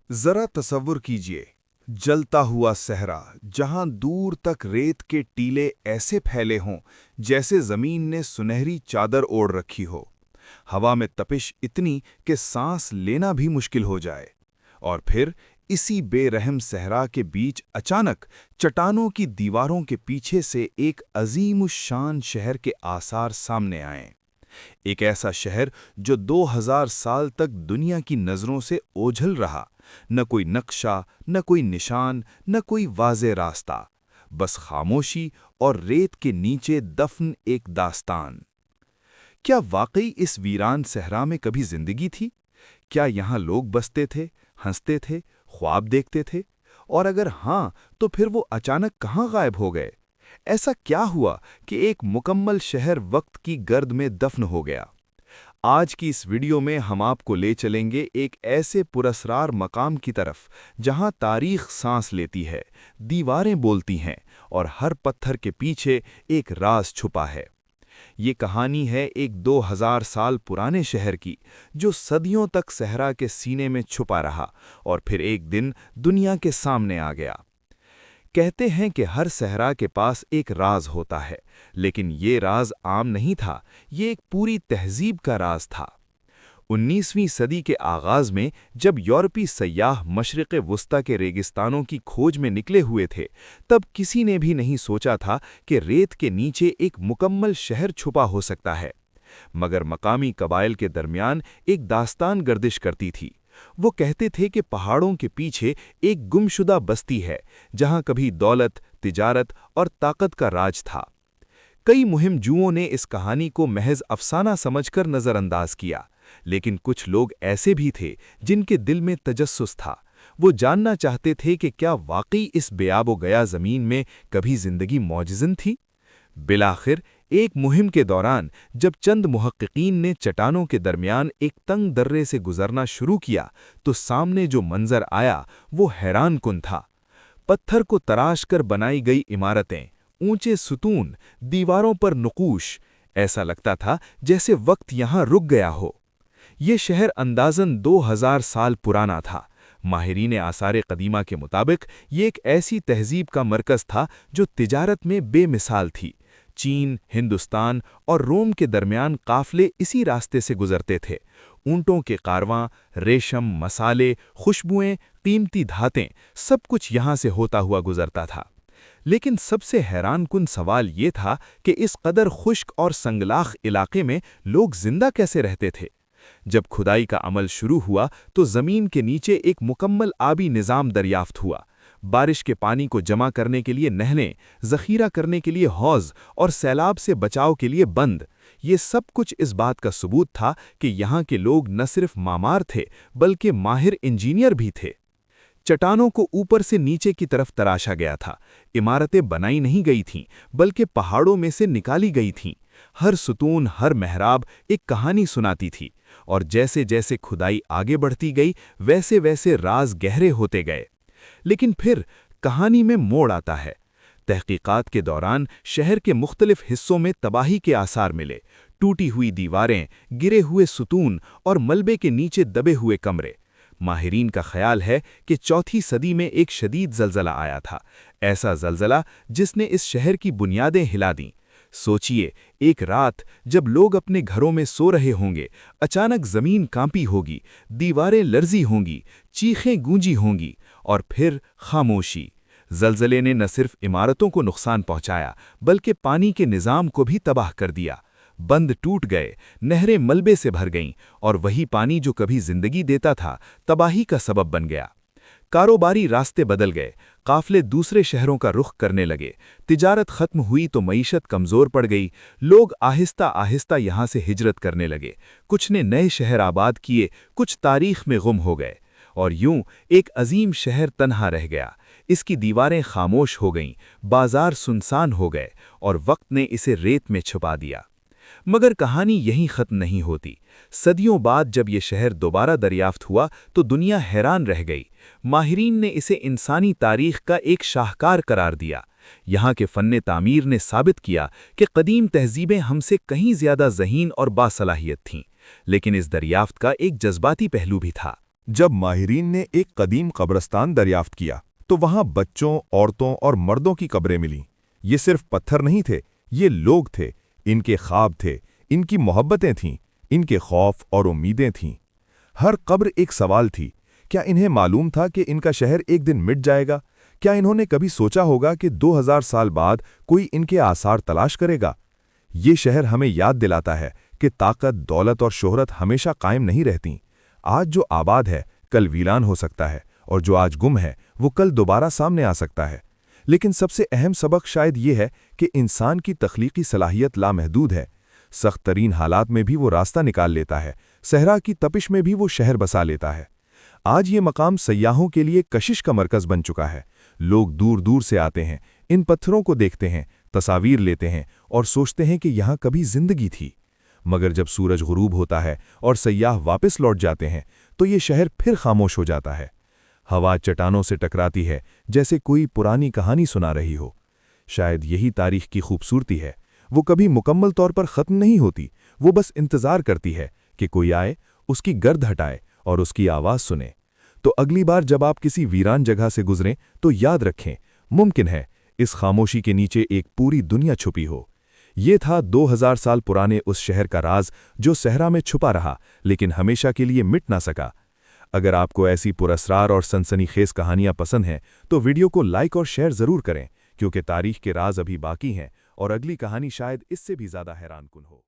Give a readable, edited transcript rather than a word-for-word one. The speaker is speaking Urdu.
ذرا تصور کیجئے، جلتا ہوا صحرا جہاں دور تک ریت کے ٹیلے ایسے پھیلے ہوں جیسے زمین نے سنہری چادر اوڑھ رکھی ہو، ہوا میں تپش اتنی کہ سانس لینا بھی مشکل ہو جائے، اور پھر اسی بے رحم صحرا کے بیچ اچانک چٹانوں کی دیواروں کے پیچھے سے ایک عظیم الشان شہر کے آثار سامنے آئیں۔ ایک ایسا شہر جو 2000 سال تک دنیا کی نظروں سے اوجھل رہا، نہ کوئی نقشہ، نہ کوئی نشان، نہ کوئی واضح راستہ، بس خاموشی اور ریت کے نیچے دفن ایک داستان۔ کیا واقعی اس ویران صحرا میں کبھی زندگی تھی؟ کیا یہاں لوگ بستے تھے، ہنستے تھے، خواب دیکھتے تھے؟ اور اگر ہاں تو پھر وہ اچانک کہاں غائب ہو گئے؟ ایسا کیا ہوا کہ ایک مکمل شہر وقت کی گرد میں دفن ہو گیا؟ آج کی اس ویڈیو میں ہم آپ کو لے چلیں گے ایک ایسے پراسرار مقام کی طرف جہاں تاریخ سانس لیتی ہے، دیواریں بولتی ہیں، اور ہر پتھر کے پیچھے ایک راز چھپا ہے۔ یہ کہانی ہے ایک 2000 سال پرانے شہر کی، جو صدیوں تک صحرا کے سینے میں چھپا رہا اور پھر ایک دن دنیا کے سامنے آ گیا۔ کہتے ہیں کہ ہر صحرا کے پاس ایک راز ہوتا ہے، لیکن یہ راز عام نہیں تھا، یہ ایک پوری تہذیب کا راز تھا۔ 19ویں صدی کے آغاز میں جب یورپی سیاح مشرق وسطی کے ریگستانوں کی کھوج میں نکلے ہوئے تھے، تب کسی نے بھی نہیں سوچا تھا کہ ریت کے نیچے ایک مکمل شہر چھپا ہو سکتا ہے۔ مگر مقامی قبائل کے درمیان ایک داستان گردش کرتی تھی۔ وہ کہتے تھے کہ پہاڑوں کے پیچھے ایک گمشدہ بستی ہے جہاں کبھی دولت، تجارت اور طاقت کا راج تھا۔ کئی مہم جوؤں نے اس کہانی کو محض افسانہ سمجھ کر نظر انداز کیا، لیکن کچھ لوگ ایسے بھی تھے جن کے دل میں تجسس تھا۔ وہ جاننا چاہتے تھے کہ کیا واقعی اس بے آب و گیا زمین میں کبھی زندگی موجزن تھی؟ بالآخر ایک مہم کے دوران جب چند محققین نے چٹانوں کے درمیان ایک تنگ درے سے گزرنا شروع کیا تو سامنے جو منظر آیا وہ حیران کن تھا۔ پتھر کو تراش کر بنائی گئی عمارتیں، اونچے ستون، دیواروں پر نقوش، ایسا لگتا تھا جیسے وقت یہاں رک گیا ہو۔ یہ شہر اندازاً 2000 سال پرانا تھا۔ ماہرین آثار قدیمہ کے مطابق یہ ایک ایسی تہذیب کا مرکز تھا جو تجارت میں بے مثال تھی۔ چین، ہندوستان اور روم کے درمیان قافلے اسی راستے سے گزرتے تھے۔ اونٹوں کے کارواں، ریشم، مسالے، خوشبوئیں، قیمتی دھاتیں، سب کچھ یہاں سے ہوتا ہوا گزرتا تھا۔ لیکن سب سے حیران کن سوال یہ تھا کہ اس قدر خشک اور سنگلاخ علاقے میں لوگ زندہ کیسے رہتے تھے؟ جب کھدائی کا عمل شروع ہوا تو زمین کے نیچے ایک مکمل آبی نظام دریافت ہوا۔ بارش کے پانی کو جمع کرنے کے لیے نہریں، ذخیرہ کرنے کے لیے حوض اور سیلاب سے بچاؤ کے لیے بند۔ یہ سب کچھ اس بات کا ثبوت تھا کہ یہاں کے لوگ نہ صرف معمار تھے بلکہ ماہر انجینئر بھی تھے۔ چٹانوں کو اوپر سے نیچے کی طرف تراشا گیا تھا۔ عمارتیں بنائی نہیں گئی تھیں بلکہ پہاڑوں میں سے نکالی گئی تھیں۔ ہر ستون، ہر محراب ایک کہانی سناتی تھی، اور جیسے جیسے کھدائی آگے بڑھتی گئی ویسے ویسے راز گہرے ہوتے گئے۔ لیکن پھر کہانی میں موڑ آتا ہے۔ تحقیقات کے دوران شہر کے مختلف حصوں میں تباہی کے آثار ملے، ٹوٹی ہوئی دیواریں، گرے ہوئے ستون اور ملبے کے نیچے دبے ہوئے کمرے۔ ماہرین کا خیال ہے کہ 4 صدی میں ایک شدید زلزلہ آیا تھا، ایسا زلزلہ جس نے اس شہر کی بنیادیں ہلا دیں۔ سوچئے، ایک رات جب لوگ اپنے گھروں میں سو رہے ہوں گے، اچانک زمین کانپی ہوگی، دیواریں لرزی ہوں گی، چیخیں گونجی ہوں گی، اور پھر خاموشی۔ زلزلے نے نہ صرف عمارتوں کو نقصان پہنچایا بلکہ پانی کے نظام کو بھی تباہ کر دیا۔ بند ٹوٹ گئے، نہریں ملبے سے بھر گئیں، اور وہی پانی جو کبھی زندگی دیتا تھا تباہی کا سبب بن گیا۔ کاروباری راستے بدل گئے، قافلے دوسرے شہروں کا رخ کرنے لگے، تجارت ختم ہوئی تو معیشت کمزور پڑ گئی، لوگ آہستہ آہستہ یہاں سے ہجرت کرنے لگے، کچھ نے نئے شہر آباد کیے، کچھ تاریخ میں گم ہو گئے، اور یوں ایک عظیم شہر تنہا رہ گیا۔ اس کی دیواریں خاموش ہو گئیں، بازار سنسان ہو گئے، اور وقت نے اسے ریت میں چھپا دیا۔ مگر کہانی یہیں ختم نہیں ہوتی۔ صدیوں بعد جب یہ شہر دوبارہ دریافت ہوا تو دنیا حیران رہ گئی۔ ماہرین نے اسے انسانی تاریخ کا ایک شاہکار قرار دیا۔ یہاں کے فن تعمیر نے ثابت کیا کہ قدیم تہذیبیں ہم سے کہیں زیادہ ذہین اور باصلاحیت تھیں، لیکن اس دریافت کا ایک جذباتی پہلو بھی تھا۔ جب ماہرین نے ایک قدیم قبرستان دریافت کیا تو وہاں بچوں، عورتوں اور مردوں کی قبریں ملیں۔ یہ صرف پتھر نہیں تھے، یہ لوگ تھے، ان کے خواب تھے، ان کی محبتیں تھیں، ان کے خوف اور امیدیں تھیں۔ ہر قبر ایک سوال تھی۔ کیا انہیں معلوم تھا کہ ان کا شہر ایک دن مٹ جائے گا؟ کیا انہوں نے کبھی سوچا ہوگا کہ 2000 سال بعد کوئی ان کے آثار تلاش کرے گا؟ یہ شہر ہمیں یاد دلاتا ہے کہ طاقت، دولت اور شہرت ہمیشہ قائم نہیں رہتیں۔ آج جو آباد ہے کل ویران ہو سکتا ہے، اور جو آج گم ہے وہ کل دوبارہ سامنے آ سکتا ہے۔ لیکن سب سے اہم سبق شاید یہ ہے کہ انسان کی تخلیقی صلاحیت لامحدود ہے۔ سخت ترین حالات میں بھی وہ راستہ نکال لیتا ہے، صحرا کی تپش میں بھی وہ شہر بسا لیتا ہے۔ آج یہ مقام سیاحوں کے لیے کشش کا مرکز بن چکا ہے۔ لوگ دور دور سے آتے ہیں، ان پتھروں کو دیکھتے ہیں، تصاویر لیتے ہیں اور سوچتے ہیں کہ یہاں کبھی زندگی تھی۔ مگر جب سورج غروب ہوتا ہے اور سیاح واپس لوٹ جاتے ہیں تو یہ شہر پھر خاموش ہو جاتا ہے۔ ہوا چٹانوں سے ٹکراتی ہے جیسے کوئی پرانی کہانی سنا رہی ہو۔ شاید یہی تاریخ کی خوبصورتی ہے، وہ کبھی مکمل طور پر ختم نہیں ہوتی، وہ بس انتظار کرتی ہے کہ کوئی آئے، اس کی گرد ہٹائے اور اس کی آواز سنے۔ تو اگلی بار جب آپ کسی ویران جگہ سے گزریں تو یاد رکھیں، ممکن ہے اس خاموشی کے نیچے ایک پوری دنیا چھپی ہو۔ یہ تھا 2000 سال پرانے اس شہر کا راز جو صحرا میں چھپا رہا لیکن ہمیشہ کے لیے مٹ نہ سکا۔ اگر آپ کو ایسی پراسرار اور سنسنی خیز کہانیاں پسند ہیں تو ویڈیو کو لائک اور شیئر ضرور کریں، کیونکہ تاریخ کے راز ابھی باقی ہیں اور اگلی کہانی شاید اس سے بھی زیادہ حیران کن ہو۔